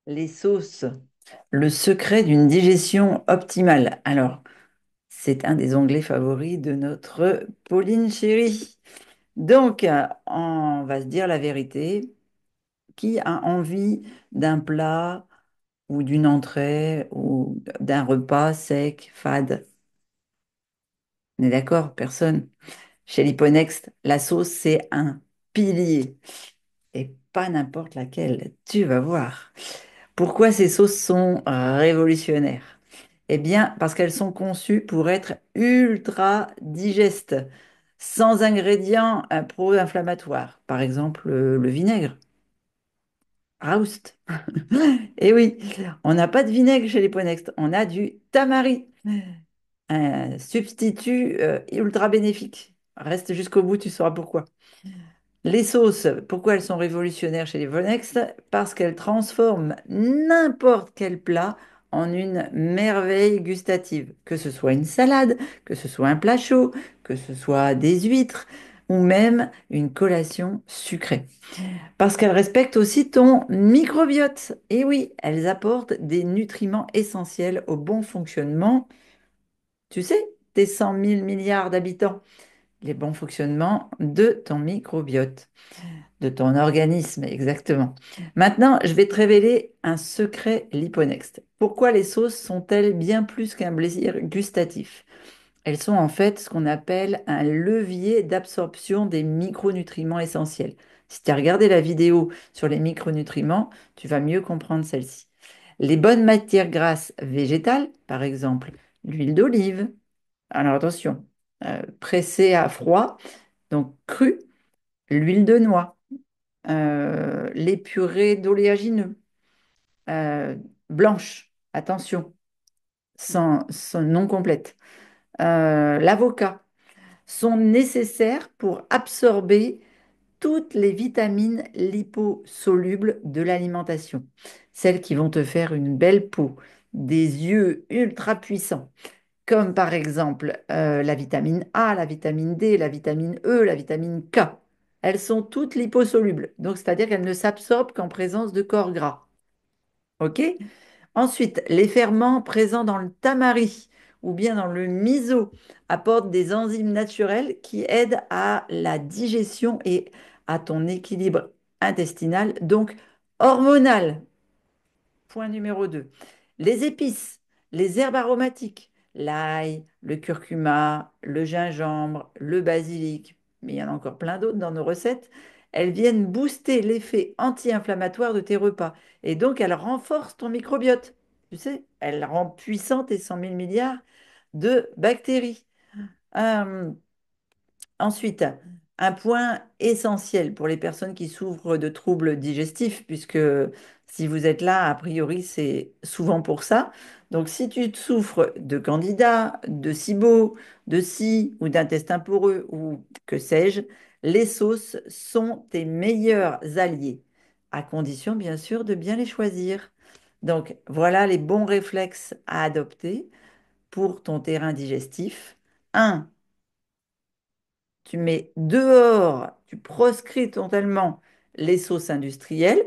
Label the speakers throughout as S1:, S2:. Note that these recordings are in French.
S1: Les sauces, le secret d'une digestion optimale. Alors, c'est un des onglets favoris de notre Pauline chérie. Donc, on va se dire la vérité. Qui a envie d'un plat ou d'une entrée ou d'un repas sec, fade? On est d'accord? Personne. Chez Liponext, la sauce, c'est un pilier et pas n'importe laquelle. Tu vas voir. Pourquoi ces sauces sont révolutionnaires? Eh bien, parce qu'elles sont conçues pour être ultra digestes, sans ingrédients pro-inflammatoires. Par exemple, le vinaigre. Raoust. Eh oui, on n'a pas de vinaigre chez les Ponext, on a du tamari, un substitut ultra bénéfique. Reste jusqu'au bout, tu sauras pourquoi. Les sauces, pourquoi elles sont révolutionnaires chez les Vonex? Parce qu'elles transforment n'importe quel plat en une merveille gustative. Que ce soit une salade, que ce soit un plat chaud, que ce soit des huîtres ou même une collation sucrée. Parce qu'elles respectent aussi ton microbiote. Et oui, elles apportent des nutriments essentiels au bon fonctionnement, tu sais, des 100 000 milliards d'habitants. Les bons fonctionnements de ton microbiote. De ton organisme, exactement. Maintenant, je vais te révéler un secret Liponext. Pourquoi les sauces sont-elles bien plus qu'un plaisir gustatif? Elles sont en fait ce qu'on appelle un levier d'absorption des micronutriments essentiels. Si tu as regardé la vidéo sur les micronutriments, tu vas mieux comprendre celle-ci. Les bonnes matières grasses végétales, par exemple l'huile d'olive, alors attention, pressée à froid, donc crue, l'huile de noix, les purées d'oléagineux, euh, blanches, attention, sans non complètes, l'avocat, sont nécessaires pour absorber toutes les vitamines liposolubles de l'alimentation, celles qui vont te faire une belle peau, des yeux ultra puissants, comme par exemple la vitamine A, la vitamine D, la vitamine E, la vitamine K. Elles sont toutes liposolubles, donc c'est-à-dire qu'elles ne s'absorbent qu'en présence de corps gras. OK? Ensuite, les ferments présents dans le tamari ou bien dans le miso apportent des enzymes naturelles qui aident à la digestion et à ton équilibre intestinal, donc hormonal. Point numéro 2. Les épices, les herbes aromatiques, l'ail, le curcuma, le gingembre, le basilic, mais il y en a encore plein d'autres dans nos recettes, elles viennent booster l'effet anti-inflammatoire de tes repas. Et donc, elles renforcent ton microbiote. Tu sais, elles rendent puissantes tes 100 000 milliards de bactéries. Euh, Ensuite, un point essentiel pour les personnes qui souffrent de troubles digestifs, puisque si vous êtes là, a priori, c'est souvent pour ça. Donc, si tu souffres de candida, de SIBO, de scie ou d'intestin poreux ou que sais-je, les sauces sont tes meilleurs alliés, à condition, bien sûr, de bien les choisir. Donc, voilà les bons réflexes à adopter pour ton terrain digestif. Un, tu mets dehors, tu proscris totalement les sauces industrielles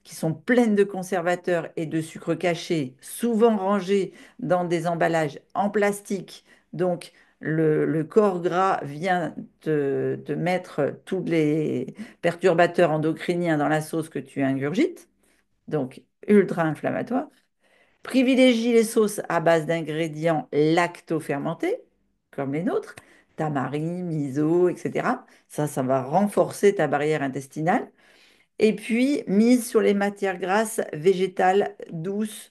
S1: qui sont pleines de conservateurs et de sucres cachés, souvent rangés dans des emballages en plastique. Donc, le corps gras vient te mettre tous les perturbateurs endocriniens dans la sauce que tu ingurgites, donc ultra inflammatoire. Privilégie les sauces à base d'ingrédients lacto-fermentés, comme les nôtres, tamari, miso, etc. Ça va renforcer ta barrière intestinale. Et puis, mise sur les matières grasses végétales douces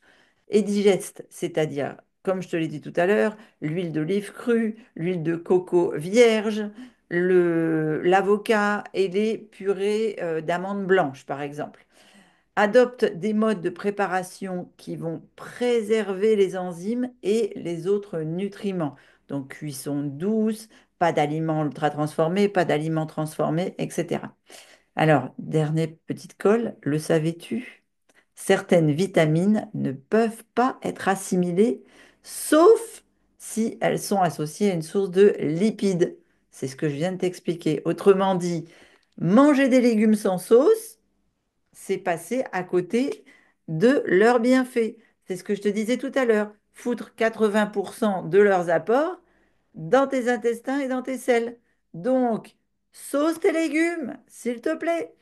S1: et digestes, c'est-à-dire, comme je te l'ai dit tout à l'heure, l'huile d'olive crue, l'huile de coco vierge, l'avocat et les purées d'amandes blanches, par exemple. Adopte des modes de préparation qui vont préserver les enzymes et les autres nutriments. Donc, cuisson douce, pas d'aliments ultra transformés, pas d'aliments transformés, etc. Alors, dernière petite colle, le savais-tu? Certaines vitamines ne peuvent pas être assimilées, sauf si elles sont associées à une source de lipides. C'est ce que je viens de t'expliquer. Autrement dit, manger des légumes sans sauce, c'est passer à côté de leurs bienfaits. C'est ce que je te disais tout à l'heure. Foutre 80% de leurs apports dans tes intestins et dans tes selles. Donc, sauce tes légumes, s'il te plaît.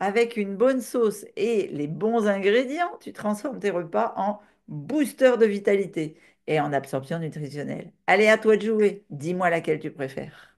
S1: Avec une bonne sauce et les bons ingrédients, tu transformes tes repas en booster de vitalité et en absorption nutritionnelle. Allez, à toi de jouer. Dis-moi laquelle tu préfères.